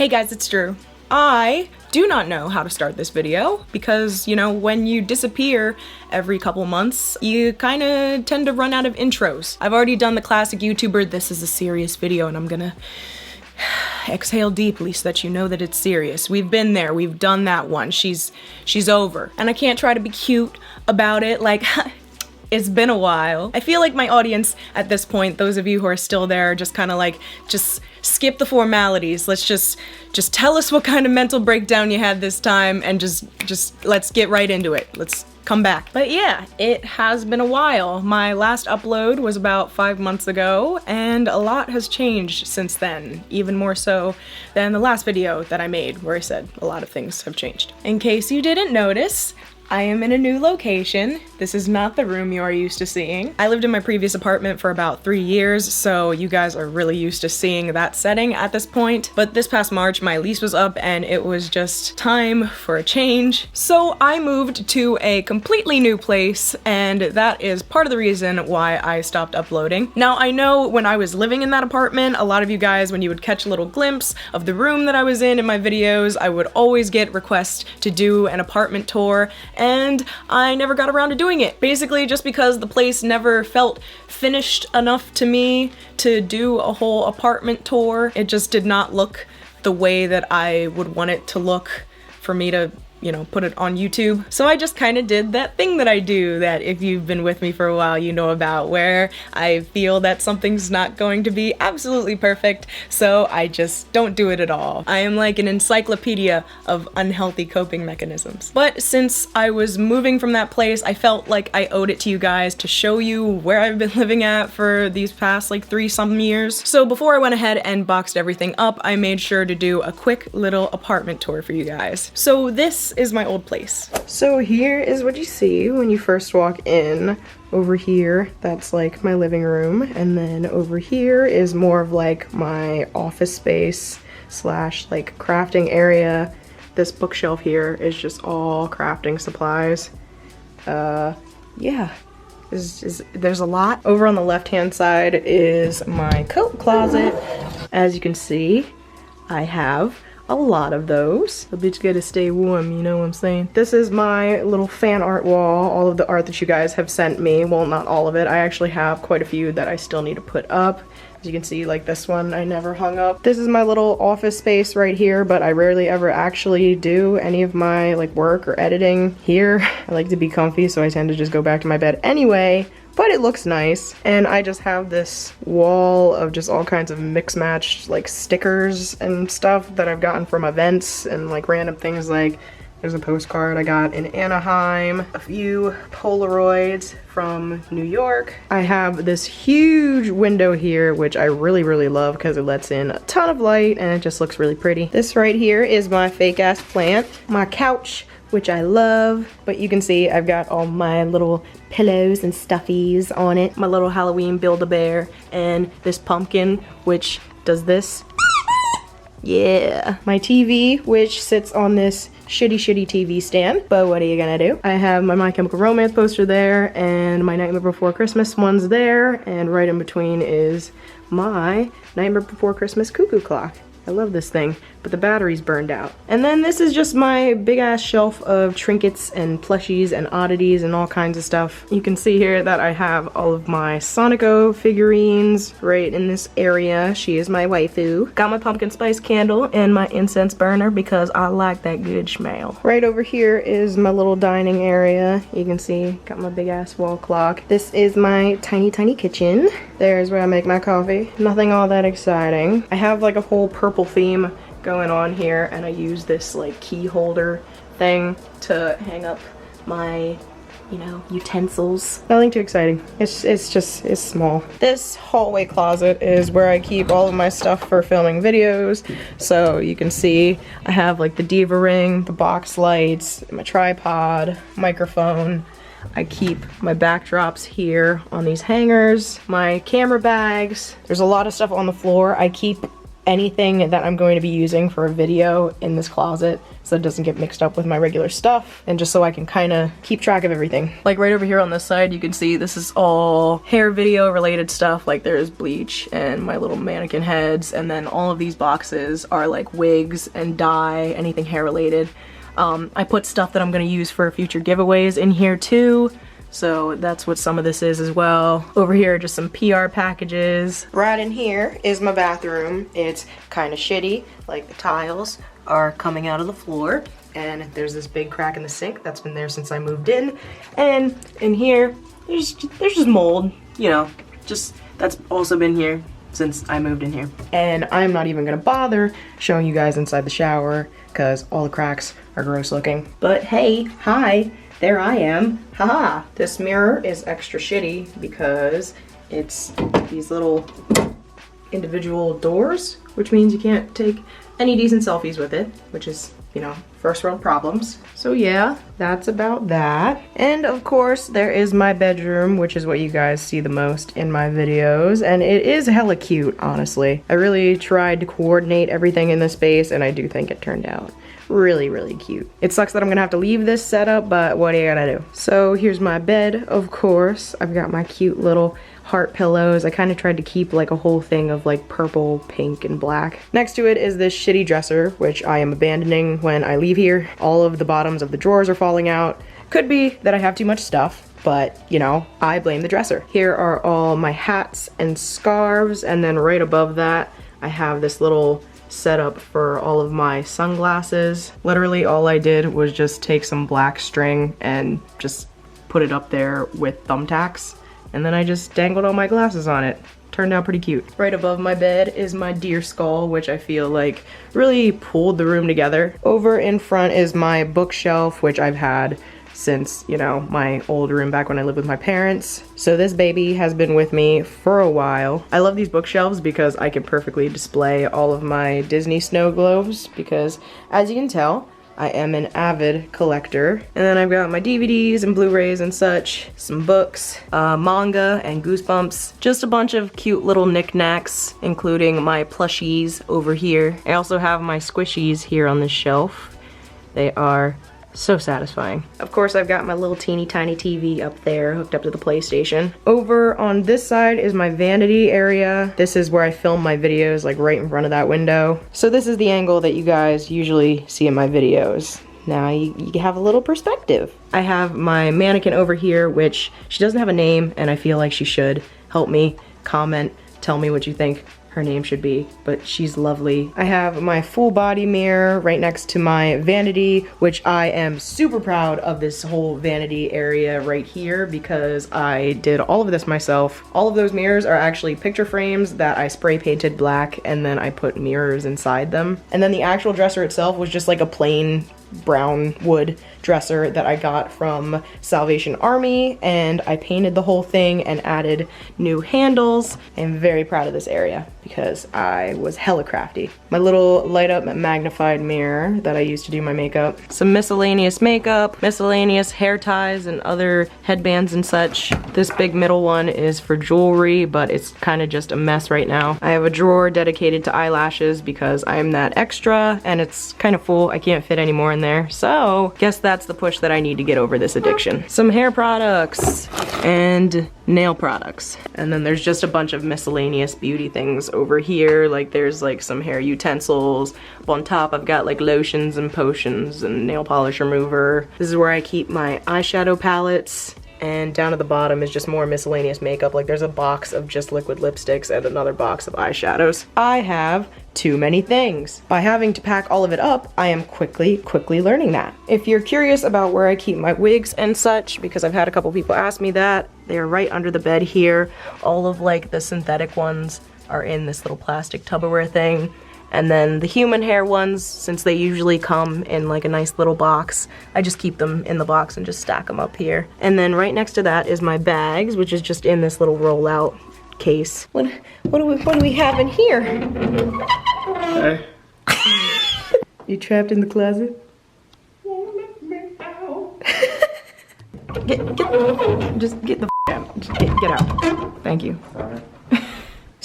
Hey guys, it's Drew. I do not know how to start this video because, you know, when you disappear every couple months, you kind of tend to run out of intros. I've already done the classic YouTuber, this is a serious video, and I'm gonna exhale deeply so that you know that it's serious. We've been there, we've done that one. She's over. And I can't try to be cute about it, like, it's been a while. I feel like my audience at this point, those of you who are still there, just kind of like, just skip the formalities. Let's just tell us what kind of mental breakdown you had this time and just let's get right into it. Let's come back. But yeah, it has been a while. My last upload was about 5 months ago, and a lot has changed since then, even more so than the last video that I made where I said a lot of things have changed. In case you didn't notice, I am in a new location. This is not the room you are used to seeing. I lived in my previous apartment for about 3 years, so you guys are really used to seeing that setting at this point. But this past March, my lease was up and it was just time for a change. So I moved to a completely new place, and that is part of the reason why I stopped uploading. Now, I know when I was living in that apartment, a lot of you guys, when you would catch a little glimpse of the room that I was in my videos, I would always get requests to do an apartment tour, and I never got around to doing it. Basically just because the place never felt finished enough to me to do a whole apartment tour. It just did not look the way that I would want it to look for me to, you know, put it on YouTube. So I just kind of did that thing that I do that if you've been with me for a while you know about, where I feel that something's not going to be absolutely perfect, so I just don't do it at all. I am like an encyclopedia of unhealthy coping mechanisms. But since I was moving from that place, I felt like I owed it to you guys to show you where I've been living at for these past like 3-some years. So before I went ahead and boxed everything up, I made sure to do a quick little apartment tour for you guys. So this is my old place. So here is what you see when you first walk in. Over here, that's like my living room, and then over here is more of like my office space slash like crafting area. This bookshelf here is just all crafting supplies. Yeah, there's a lot. Over on the left hand side is my coat closet. As you can see, I have a lot of those. The bitch gotta stay warm, you know what I'm saying? This is my little fan art wall, all of the art that you guys have sent me. Well, not all of it. I actually have quite a few that I still need to put up. As you can see, like this one I never hung up. This is my little office space right here, but I rarely ever actually do any of my like work or editing here. I like to be comfy, so I tend to just go back to my bed anyway. But it looks nice. And I just have this wall of just all kinds of mix-matched like stickers and stuff that I've gotten from events and like random things. Like there's a postcard I got in Anaheim, a few Polaroids from New York. I have this huge window here, which I really love because it lets in a ton of light and it just looks really pretty. This right here is my fake ass plant, my couch, which I love, but you can see I've got all my little pillows and stuffies on it. My little Halloween Build-A-Bear and this pumpkin, which does this. Yeah. My TV, which sits on this shitty TV stand, but what are you gonna do? I have my My Chemical Romance poster there, and my Nightmare Before Christmas one's there, and right in between is my Nightmare Before Christmas cuckoo clock. I love this thing, but the battery's burned out. And then this is just my big ass shelf of trinkets and plushies and oddities and all kinds of stuff. You can see here that I have all of my Sonico figurines right in this area. She is my waifu. Got my pumpkin spice candle and my incense burner because I like that good smell. Right over here is my little dining area. You can see, got my big ass wall clock. This is my tiny kitchen. There's where I make my coffee. Nothing all that exciting. I have like a whole purple theme going on here, and I use this like key holder thing to hang up my, you know, utensils. Nothing too exciting. It's small. This hallway closet is where I keep all of my stuff for filming videos. So you can see I have like the diva ring, the box lights, my tripod, microphone. I keep my backdrops here on these hangers, my camera bags. There's a lot of stuff on the floor. I keep anything that I'm going to be using for a video in this closet so it doesn't get mixed up with my regular stuff, and just so I can kind of keep track of everything. Like right over here on this side, you can see this is all hair video related stuff. Like there's bleach and my little mannequin heads, and then all of these boxes are like wigs and dye, anything hair related. I put stuff that I'm gonna use for future giveaways in here too. So that's what some of this is as well. Over here are just some PR packages. Right in here is my bathroom. It's kind of shitty, like the tiles are coming out of the floor, and there's this big crack in the sink that's been there since I moved in. And in here, there's just mold, you know, just that's also been here since I moved in here. And I'm not even gonna bother showing you guys inside the shower because all the cracks are gross looking. But hey, hi. There I am. Haha. This mirror is extra shitty because it's these little individual doors, which means you can't take any decent selfies with it, which is, you know, first world problems. So yeah, that's about that. And of course, there is my bedroom, which is what you guys see the most in my videos. And it is hella cute, honestly. I really tried to coordinate everything in this space, and I do think it turned out really, really cute. It sucks that I'm gonna have to leave this setup, but what are you gonna do? So here's my bed, of course. I've got my cute little heart pillows. I kind of tried to keep like a whole thing of like purple, pink, and black. Next to it is this shitty dresser, which I am abandoning when I leave here. All of the bottoms of the drawers are falling out. Could be that I have too much stuff, but you know, I blame the dresser. Here are all my hats and scarves, and then right above that, I have this little setup for all of my sunglasses. Literally all I did was just take some black string and just put it up there with thumbtacks, and then I just dangled all my glasses on it. Turned out pretty cute. Right above my bed is my deer skull, which I feel like really pulled the room together. Over in front is my bookshelf, which I've had since, you know, my old room back when I lived with my parents. So this baby has been with me for a while. I love these bookshelves because I can perfectly display all of my Disney snow globes because, as you can tell, I am an avid collector. And then I've got my DVDs and Blu-rays and such, some books, manga and Goosebumps, just a bunch of cute little knickknacks, including my plushies over here. I also have my squishies here on this shelf. They are so satisfying. Of course, I've got my little teeny tiny TV up there hooked up to the PlayStation. Over on this side is my vanity area. This is where I film my videos, like right in front of that window. So this is the angle that you guys usually see in my videos. Now you have a little perspective. I have my mannequin over here, which she doesn't have a name, and I feel like she should. Help me, comment, tell me what you think her name should be, but she's lovely. I have my full body mirror right next to my vanity, which I am super proud of this whole vanity area right here because I did all of this myself. All of those mirrors are actually picture frames that I spray painted black, and then I put mirrors inside them. And then the actual dresser itself was just like a plain brown wood dresser that I got from Salvation Army, and I painted the whole thing and added new handles. I'm very proud of this area because I was hella crafty. My little light up magnified mirror that I used to do my makeup. Some miscellaneous makeup, miscellaneous hair ties and other headbands and such. This big middle one is for jewelry, but it's kind of just a mess right now. I have a drawer dedicated to eyelashes because I'm that extra and it's kind of full. I can't fit any more in there. So guess that's the push that I need to get over this addiction. Some hair products and nail products. And then there's just a bunch of miscellaneous beauty things over here. Like there's like some hair utensils. Up on top I've got like lotions and potions and nail polish remover. This is where I keep my eyeshadow palettes. And down at the bottom is just more miscellaneous makeup. Like there's a box of just liquid lipsticks and another box of eyeshadows. I have too many things. By having to pack all of it up, I am quickly learning that. If you're curious about where I keep my wigs and such, because I've had a couple people ask me that, they are right under the bed here. All of like the synthetic ones are in this little plastic Tupperware thing. And then the human hair ones, since they usually come in like a nice little box, I just keep them in the box and just stack them up here. And then right next to that is my bags, which is just in this little rollout case. What do we have in here? Hey. You trapped in the closet? Just get the out. Just get out. Thank you. Sorry.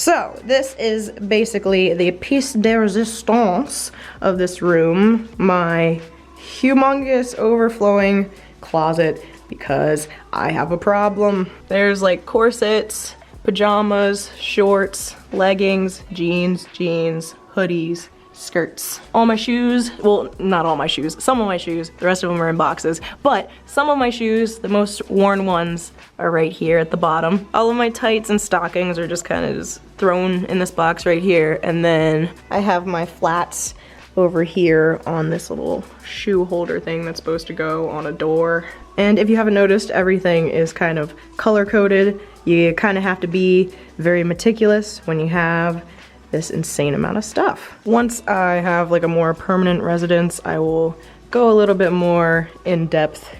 So this is basically the piece de resistance of this room, my humongous overflowing closet, because I have a problem. There's like corsets, pajamas, shorts, leggings, jeans, hoodies, skirts. All my shoes, well, not all my shoes, some of my shoes, the rest of them are in boxes, but some of my shoes, the most worn ones, are right here at the bottom. All of my tights and stockings are just kind of just thrown in this box right here, and then I have my flats over here on this little shoe holder thing that's supposed to go on a door. And if you haven't noticed, everything is kind of color-coded. You kind of have to be very meticulous when you have this insane amount of stuff. Once I have like a more permanent residence, I will go a little bit more in depth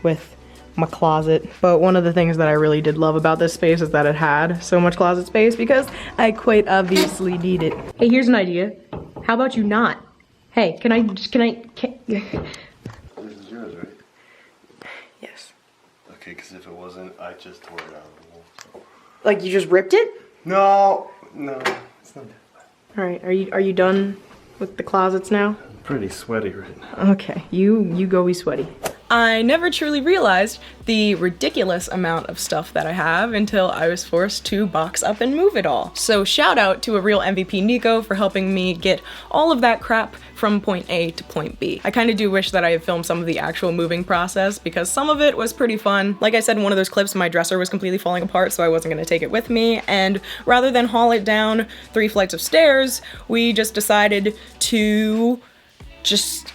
with my closet. But one of the things that I really did love about this space is that it had so much closet space, because I quite obviously need it. Hey, here's an idea. How about you not? Hey, can This is yours, right? Yes. Okay, because if it wasn't, I just tore it out of the wall. So. Like you just ripped it? No, it's not that bad. All right, are you done with the closets now? I'm pretty sweaty right now. Okay, you go be sweaty. I never truly realized the ridiculous amount of stuff that I have until I was forced to box up and move it all. So shout out to a real MVP Nico for helping me get all of that crap from point A to point B. I kind of do wish that I had filmed some of the actual moving process, because some of it was pretty fun. Like I said in one of those clips, my dresser was completely falling apart, so I wasn't gonna take it with me, and rather than haul it down 3 flights of stairs, we just decided to just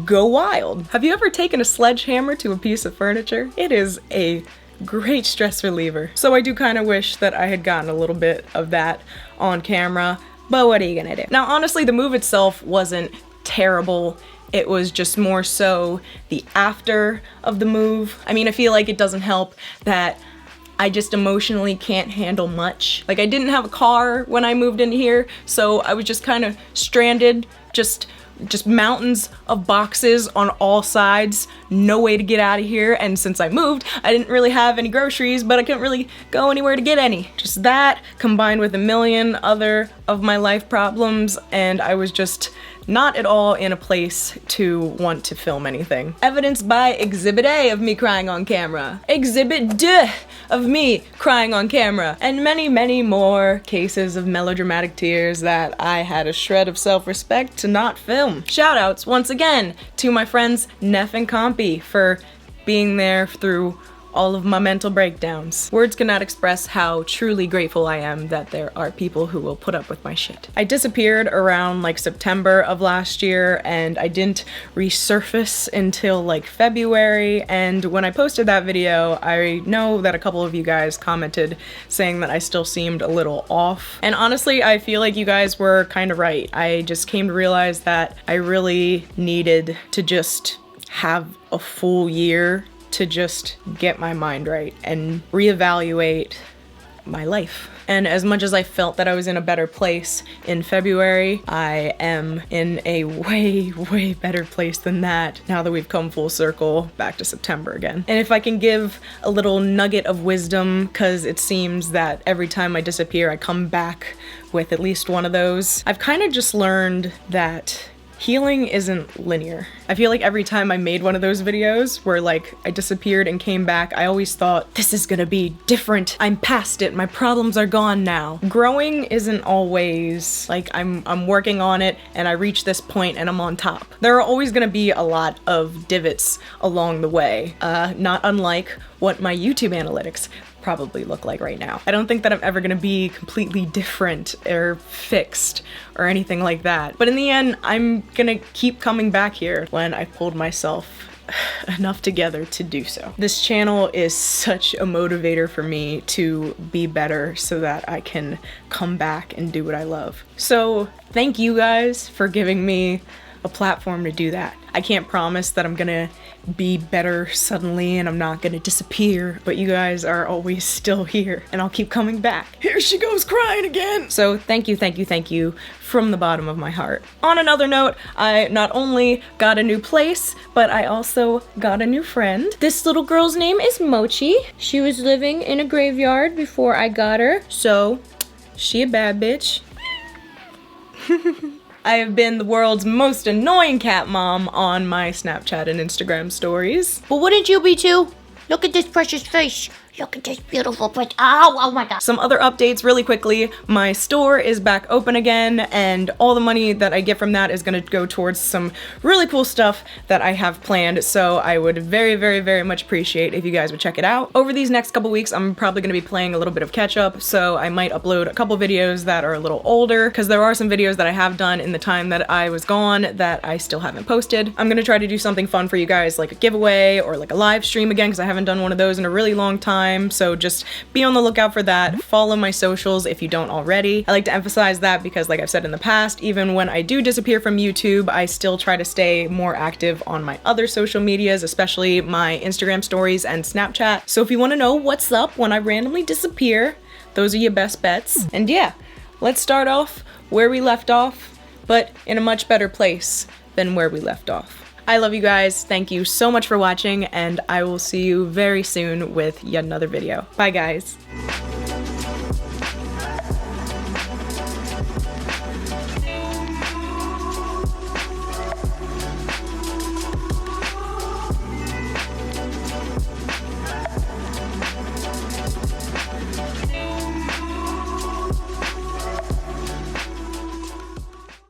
go wild. Have you ever taken a sledgehammer to a piece of furniture? It is a great stress reliever. So I do kind of wish that I had gotten a little bit of that on camera, but what are you gonna do? Now, honestly, the move itself wasn't terrible. It was just more so the after of the move. I mean, I feel like it doesn't help that I just emotionally can't handle much. Like, I didn't have a car when I moved in here, so I was just kind of stranded, just mountains of boxes on all sides, no way to get out of here. And since I moved, I didn't really have any groceries, but I couldn't really go anywhere to get any. Just that combined with a million other of my life problems, and I was just not at all in a place to want to film anything. Evidenced by Exhibit A of me crying on camera, Exhibit D of me crying on camera, and many, many more cases of melodramatic tears that I had a shred of self-respect to not film. Shoutouts once again to my friends Neff and Compy for being there through all of my mental breakdowns. Words cannot express how truly grateful I am that there are people who will put up with my shit. I disappeared around like September of last year, and I didn't resurface until like February, and when I posted that video, I know that a couple of you guys commented saying that I still seemed a little off. And honestly, I feel like you guys were kind of right. I just came to realize that I really needed to just have a full year to just get my mind right and reevaluate my life. And as much as I felt that I was in a better place in February, I am in a way, way better place than that now that we've come full circle back to September again. And if I can give a little nugget of wisdom, because it seems that every time I disappear, I come back with at least one of those, I've kind of just learned that healing isn't linear. I feel like every time I made one of those videos where like I disappeared and came back, I always thought, this is gonna be different. I'm past it, my problems are gone now. Growing isn't always like I'm working on it and I reach this point and I'm on top. There are always gonna be a lot of divots along the way, not unlike what my YouTube analytics probably look like right now. I don't think that I'm ever gonna be completely different or fixed or anything like that. But in the end, I'm gonna keep coming back here when I pulled myself enough together to do so. This channel is such a motivator for me to be better so that I can come back and do what I love. So thank you guys for giving me a platform to do that. I can't promise that I'm gonna be better suddenly and I'm not gonna disappear, but you guys are always still here and I'll keep coming back. Here she goes crying again. So thank you from the bottom of my heart. On another note, I not only got a new place, but I also got a new friend. This little girl's name is Mochi. She was living in a graveyard before I got her, so She a bad bitch. I have been the world's most annoying cat mom on my Snapchat and Instagram stories. But wouldn't you be too? Look at this precious face. Look at this beautiful precious. Oh my god. Some other updates really quickly. My store is back open again, and all the money that I get from that is gonna go towards some really cool stuff that I have planned, so I would very much appreciate if you guys would check it out. Over these next couple weeks, I'm probably gonna be playing a little bit of catch up, so I might upload a couple videos that are a little older, because there are some videos that I have done in the time that I was gone that I still haven't posted. I'm gonna try to do something fun for you guys, like a giveaway or like a live stream again, because I haven't done one of those in a really long time. So just be on the lookout for that. Follow my socials if you don't already. I like to emphasize that because, like I've said in the past, even when I do disappear from YouTube, I still try to stay more active on my other social medias, especially my Instagram stories and Snapchat. So if you want to know what's up when I randomly disappear, those are your best bets. And yeah, let's start off where we left off, but in a much better place than where we left off. I love you guys. Thank you so much for watching, and I will see you very soon with yet another video. Bye, guys.